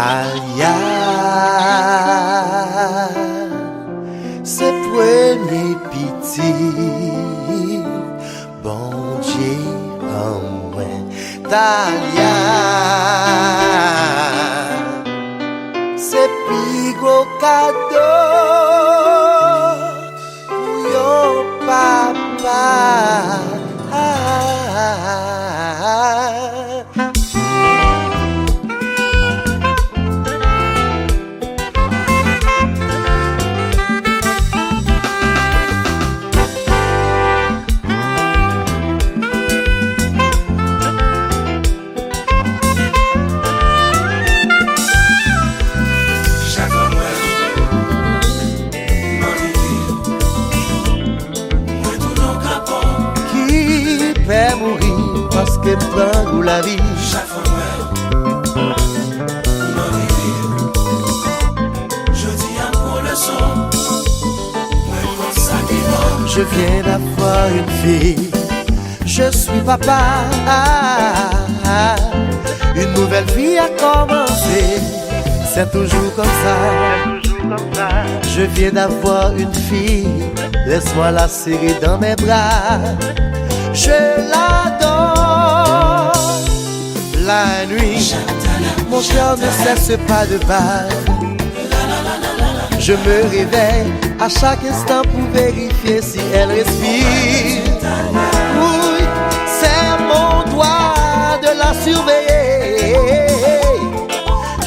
Talia, c'est premier petit, bon Dieu en moi. Talia, c'est plus gros cadeau pour yon papa. Mourir parce que prend la vie. Chaque fois je dis un pour le son. Je viens d'avoir une fille, je suis papa. Une nouvelle vie a commencé, c'est toujours comme ça. Je viens d'avoir une fille, laisse-moi la serrer dans mes bras. Je l'adore la nuit, mon cœur ne cesse pas de battre. Je me réveille à chaque instant pour vérifier si elle respire. Oui, c'est mon droit de la surveiller.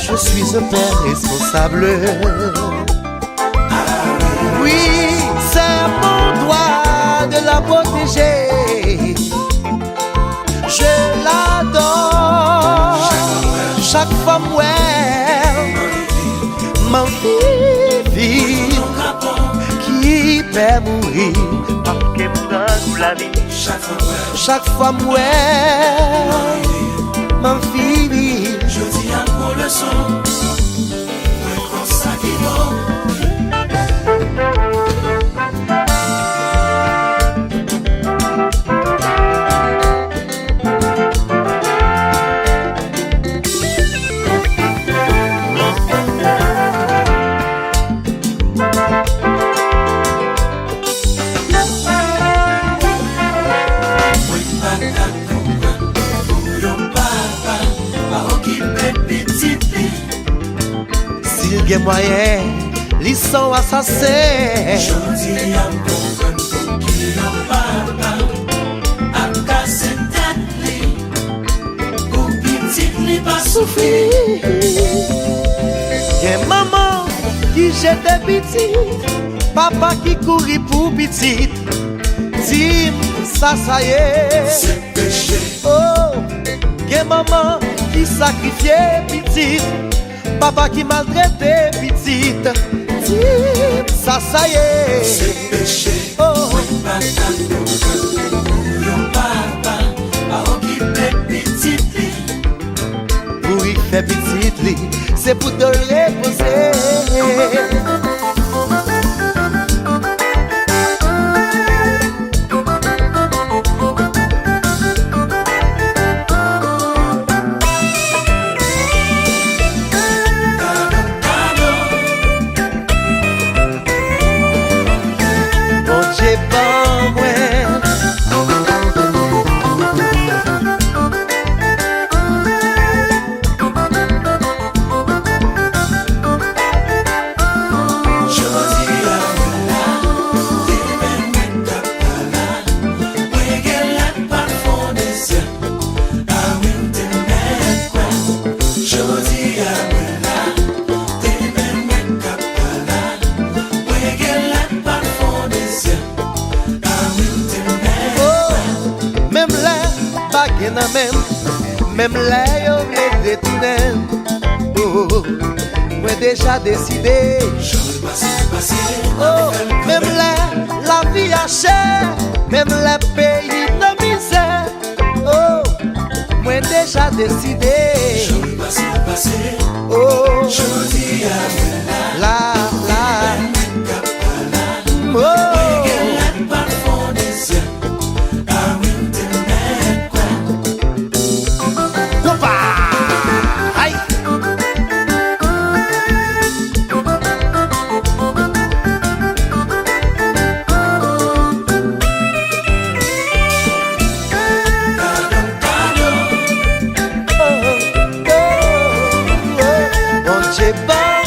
Je suis un père responsable. Oui, c'est mon droit de la protéger. Je l'adore chaque fois m'en vie qui peut mourir parce qu'elle prend la vie. Chaque fois m'en vie. Je dis un pour le son. Comme ça qu'il S'il y a moyen, ils sont assassins. Je dis à mon qui n'a pas à casser tête, pour petit n'est pas souffrir. Y'a maman qui jette petit, papa qui courit pour petit. Dis ça y est, c'est péché. Oh, y'a maman qui sacrifiait petit, papa qui maltraitait petite. Dis ça y est, c'est péché. Oh, papa a occupé petite lit. pour y faire petite lit, c'est pour te reposer. Même là, yo me détourné. Oh, moi déjà décidé. Je veux passer. Oh, même là, la vie a cher. Même les pays de misère. Oh, moi déjà décidé. Je veux passer. Oh, je dis à la. Oh. j'ai pas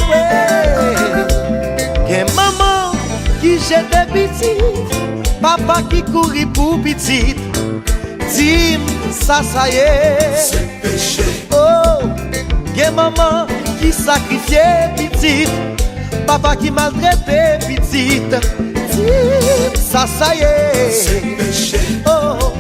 que maman qui jette petit, papa qui courit pour petit. Dis ça y est, c'est péché. oh, que maman qui sacrifiait petit, papa qui maltraitait petit. Dis ça y est, c'est péché. oh.